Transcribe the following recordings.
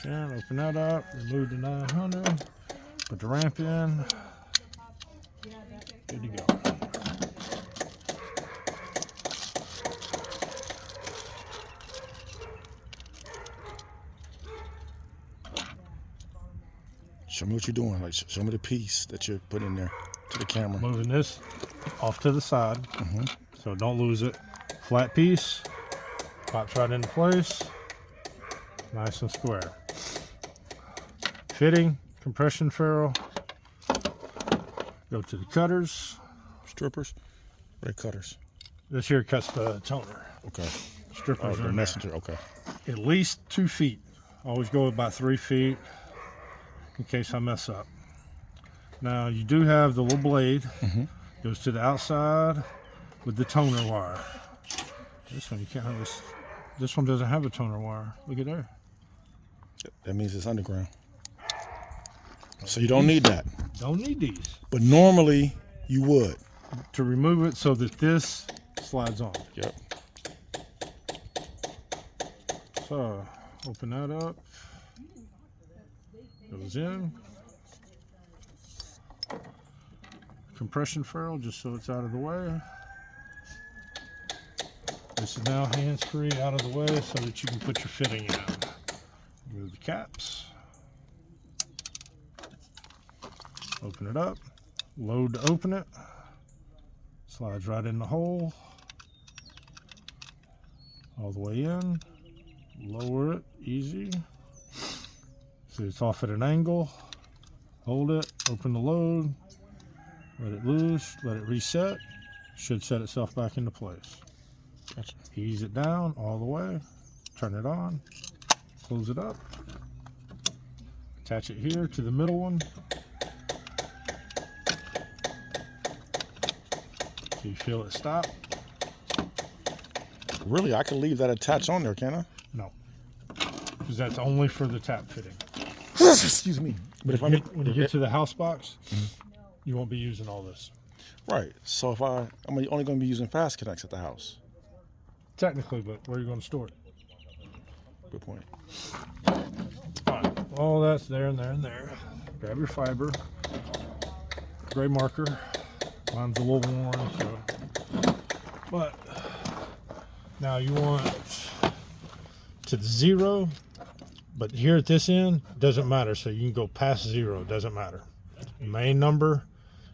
in, open that up, remove the 900, put the ramp in, good to go. Show me what you're doing. Like, show me the piece that you're putting in there to the camera. Moving this off to the side, so don't lose it. Flat piece, pops right into place, nice and square. Fitting, compression ferrule. Go to the cutters. Strippers? Or cutters? This here cuts the toner. Okay. Strippers The are in messenger. Okay. there. At least 2 feet. Always go about 3 feet in case I mess up. Now you do have the little blade. Goes to the outside with the toner wire. This one you can't have this. This one doesn't have a toner wire. Look at there. That means it's underground. So you don't need that. Don't need these But normally you would. to remove it so that this slides on. Yep. So open that up. Goes in. Compression ferrule just so it's out of the way. This is now hands-free out of the way so that you can put your fitting in. Remove the caps. Open it up. Load to open it. Slides right in the hole. All the way in. Lower it, easy. So it's off at an angle. Hold it, open the load. Let it loose, let it reset. Should set itself back into place. Gotcha. Ease it down all the way. Turn it on. Close it up. Attach it here to the middle one. So you feel it stop? Really, I can leave that attached on there, can I? No. Because that's only for the tap fitting. Excuse me. But if When you get to the house box, you won't be using all this. right, so if I'm only going to be using fast connects at the house. Technically, but where are you going to store it? Good point. Alright, all that's there and there and there. Grab your fiber. Gray marker. Mine's a little worn, so. But now you want to the 0, but here at this end, doesn't matter. So you can go past 0, doesn't matter. Main number,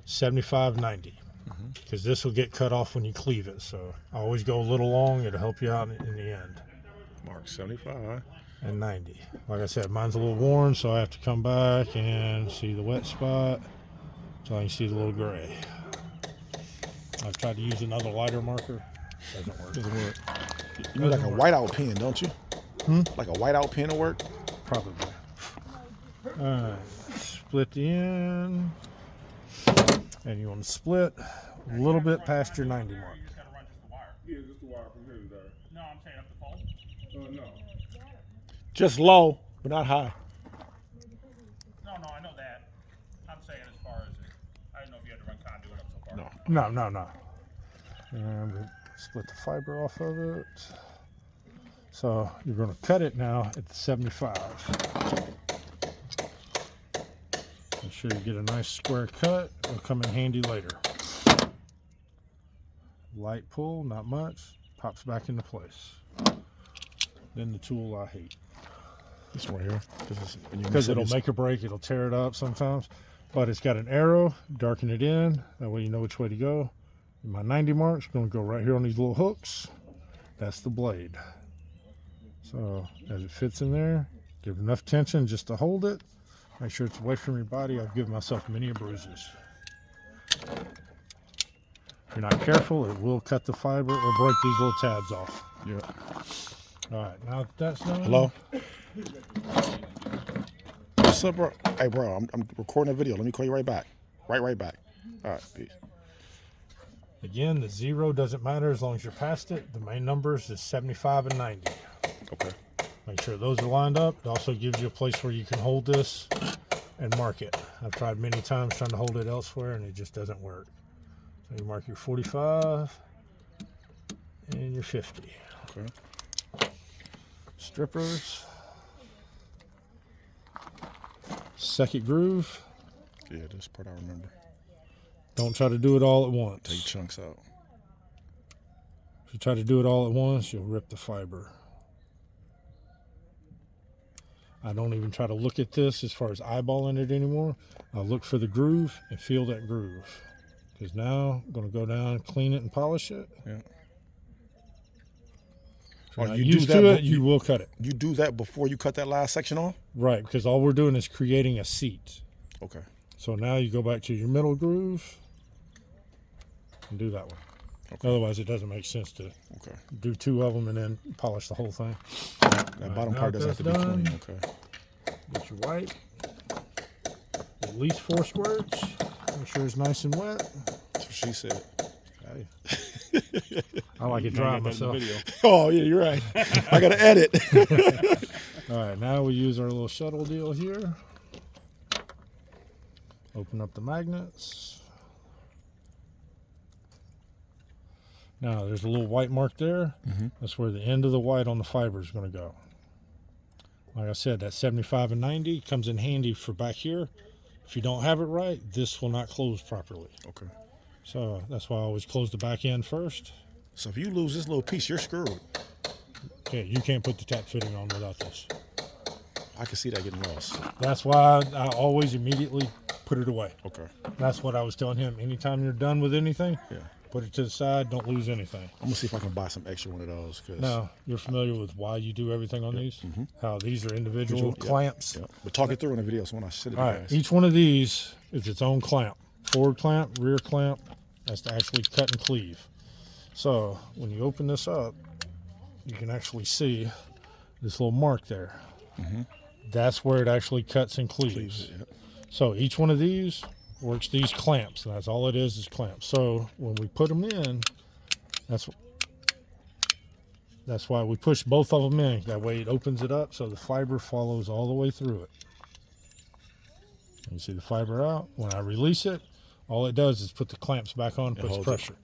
7590. Because this will get cut off when you cleave it. So I always go a little long. It'll help you out in the end. Mark 75. And 90. Like I said, mine's a little worn, so I have to come back and see the wet spot so I can see the little gray. I've tried to use another lighter marker. Doesn't work. Doesn't work. You need like a whiteout pen, don't you? Like a whiteout pen to work? Probably. Alright. Split the end. And you want to split a little bit past your 90 mark. Yeah, just the wire from here to there. No, I'm saying up the pole. No. Just low, but not high. No, I know that. I'm saying as far as I didn't know if you had to run conduit up so far. No. No. And we split the fiber off of it. So you're going to cut it now at the 75. Make sure you get a nice square cut. It'll come in handy later. Light pull, not much. Pops back into place. Then the tool I hate. This one right here. Because it'll make or break. It'll tear it up sometimes. But it's got an arrow. Darken it in. That way you know which way to go. And my 90 mark's going to go right here on these little hooks. That's the blade. So as it fits in there, give enough tension just to hold it. Make sure it's away from your body. I've given myself many bruises. If you're not careful, it will cut the fiber or break these little tabs off. Yeah. All right, now that that's done. Hello? What's up, bro? Hey, bro, I'm recording a video. Let me call you right back. Right back. All right, peace. Again, the 0 doesn't matter as long as you're past it. The main numbers is 75 and 90. Okay. Make sure those are lined up. It also gives you a place where you can hold this and mark it. I've tried many times trying to hold it elsewhere and it just doesn't work. So you mark your 45 and your 50. Okay. Strippers. second groove. Yeah, this part I remember. Don't try to do it all at once. Take chunks out. If you try to do it all at once, you'll rip the fiber. I don't even try to look at this as far as eyeballing it anymore. I'll look for the groove and feel that groove. Because now I'm going to go down, clean it, and polish it. Yeah. If you're Oh, not you do used that to it, be- you will cut it. You do that before you cut that last section off? Right, because all we're doing is creating a seat. Okay. So now you go back to your middle groove and do that one. Okay. Otherwise, it doesn't make sense to Okay. do two of them and then polish the whole thing. That bottom now part doesn't have to be that's clean. done. Okay. Get your white. At least 4 squirts. Make sure it's nice and wet. That's what she said. Hey. I like it dry myself. Oh, yeah, you're right. I got to edit. All right, now we use our little shuttle deal here. Open up the magnets. Now there's a little white mark there. That's where the end of the white on the fiber is going to go. Like I said, that 75 and 90 comes in handy for back here. If you don't have it right, this will not close properly. Okay. So that's why I always close the back end first. So if you lose this little piece, you're screwed. Okay, you can't put the tap fitting on without this. I can see that getting lost. That's why I always immediately put it away. Okay. That's what I was telling him. Anytime you're done with anything, Yeah. put it to the side. Don't lose anything. I'm going to see if I can buy some extra one of those. Cause Now, you're familiar with why you do everything on these? How these are individual Yep. clamps. Yeah. But talk it through in the video so when I sit it, All right, each one of these is its own clamp. Forward clamp, rear clamp. That's to actually cut and cleave. So when you open this up, you can actually see this little mark there. That's where it actually cuts and cleaves. Yep. So each one of these works these clamps, and that's all it is clamps. So when we put them in, that's why we push both of them in. That way it opens it up so the fiber follows all the way through it. You see the fiber out. When I release it, all it does is put the clamps back on, puts holds it. pressure.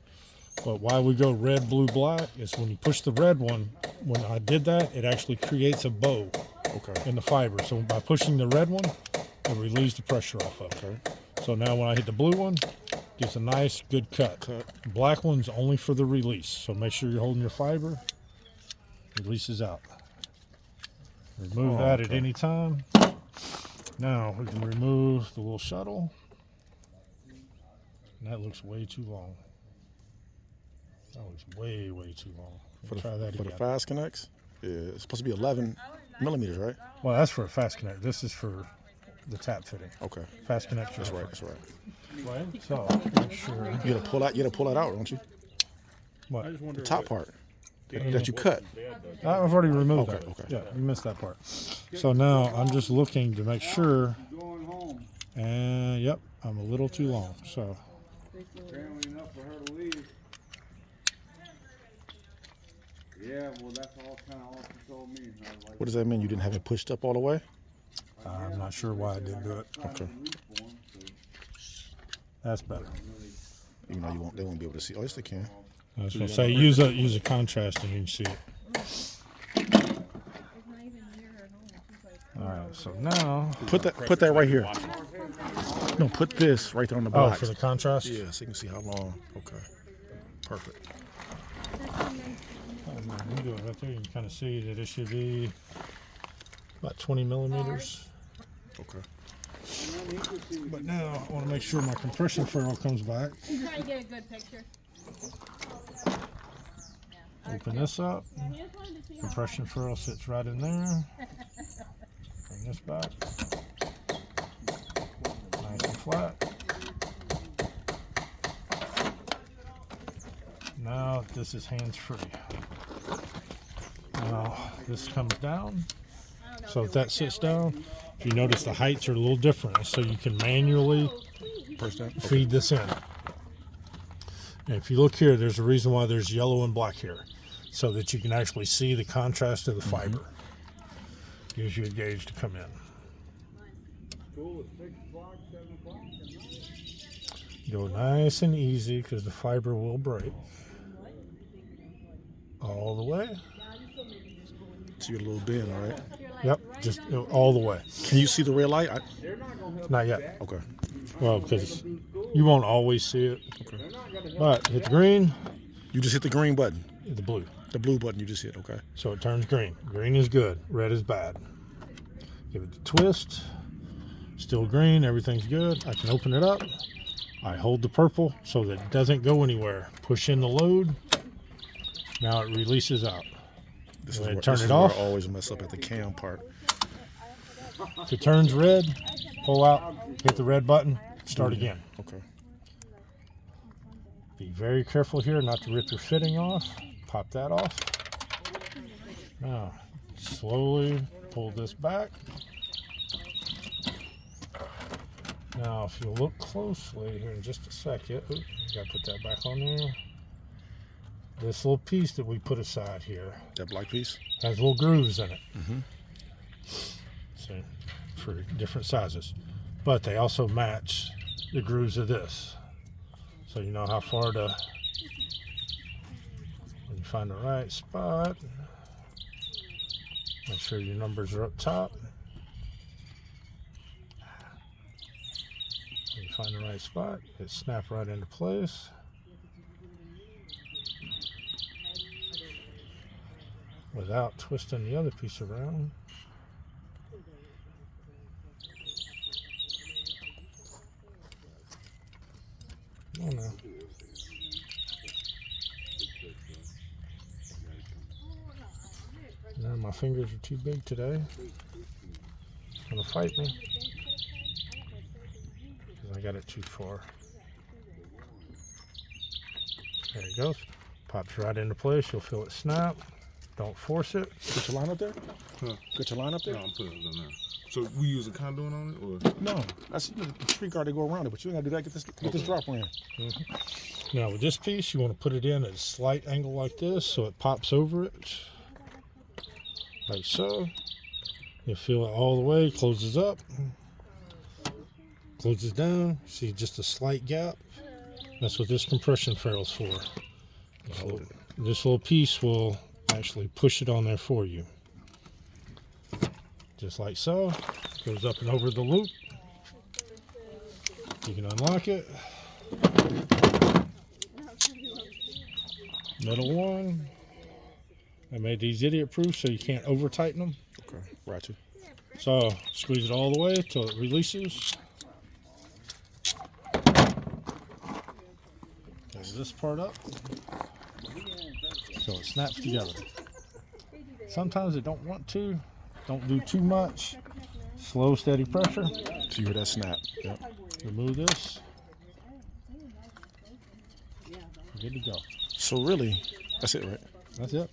But why we go red, blue, black is when you push the red one, when I did that, it actually creates a bow Okay. in the fiber. So by pushing the red one, it relieves the pressure off of it. Okay. So now when I hit the blue one, gets a nice, good cut. Black one's only for the release. So make sure you're holding your fiber. Releases out. Remove that at any time. Now we can remove the little shuttle. And that looks way too long. That looks way, way too long. Try that For the again. fast connects, yeah, it's supposed to be 11 millimeters, right? Well, that's for a fast connect. This is for the tap fitting. Okay. Fast connect. That's right. That's right. So make sure. You gotta pull that out, don't you? What? The top part that you cut. I've already removed Okay, that. okay. Yeah, you missed that part. So now I'm just looking to make sure. Going home. And yep, I'm a little too long. So Apparently enough for her to leave. Yeah, well, that's all kind of all she told me. I was like, What does that mean? You didn't have it pushed up all the way? I'm not sure why I didn't do it. Okay. That's better. Even though they won't be able to see. Oh, yes, they can. I was gonna say use a contrast and you can see it. All right, so now Put that right here. No, put this right there on the oh box. for the contrast. Yeah, so you can see how long. Okay. Perfect. You can do it right there. You can kind of see that it should be about 20 millimeters. Okay. But now I want to make sure my compression ferrule comes back. He's trying to get a good picture. Open this up. He just wanted to see how Compression ferrule sits right in there. Bring this back. Nice and flat. Now this is hands-free. Now this comes down. So if that sits down, if you notice the heights are a little different, so you can manually feed this in. And if you look here, there's a reason why there's yellow and black here, so that you can actually see the contrast of the fiber. Gives you a gauge to come in. school at 6 o'clock, 7 o'clock. Go nice and easy because the fiber will break. All the way. See your little bend, right? Yep, just all the way. Can you see the red light? Not yet. Okay. Well, because you won't always see it. Okay. But hit the green, You just hit the green button. hit the blue. The blue button you just hit. Okay. So it turns green. Green is good. Red is bad. Give it the twist. Still green. Everything's good. I can open it up. I hold the purple so that it doesn't go anywhere. Push in the load. Now it releases out. This Go is ahead, where, turn this it is where off. I always mess up at the cam part. If it turns red, pull out, hit the red button, start again. Okay. Be very careful here not to rip your fitting off. Pop that off. Now, slowly pull this back. Now, if you look closely here in just a second, oops, gotta put that back on there. This little piece that we put aside here That black piece. has little grooves in it. Mhm. So, for different sizes. But they also match the grooves of this. So you know how far to, when you find the right spot, make sure your numbers are up top. When you find the right spot, it snaps right into place. Without twisting the other piece around. Oh no. No, my fingers are too big today. It's gonna fight me. Because I got it too far. There it goes. Pops right into place. You'll feel it snap. Don't force it. Get your line up there. Huh. Get your line up there. No, I'm putting it on there. So we use a conduit on it, or No, that's the tree guard to go around it, but you ain't gotta do that. Get this drop in. Now with this piece, you want to put it in at a slight angle like this so it pops over it. Like so. You feel it all the way, closes up, closes down. See just a slight gap. That's what this compression ferrule's for. This little piece will actually push it on there for you. Just like so. Goes up and over the loop. You can unlock it. Middle one. I made these idiot proof so you can't over tighten them. Okay. Right. So squeeze it all the way till it releases. There's this part up. So it snaps together. Sometimes it don't want to. Don't do too much. Slow, steady pressure. So you hear that snap. Yep. Remove this. Good to go. So really, that's it, right? That's it.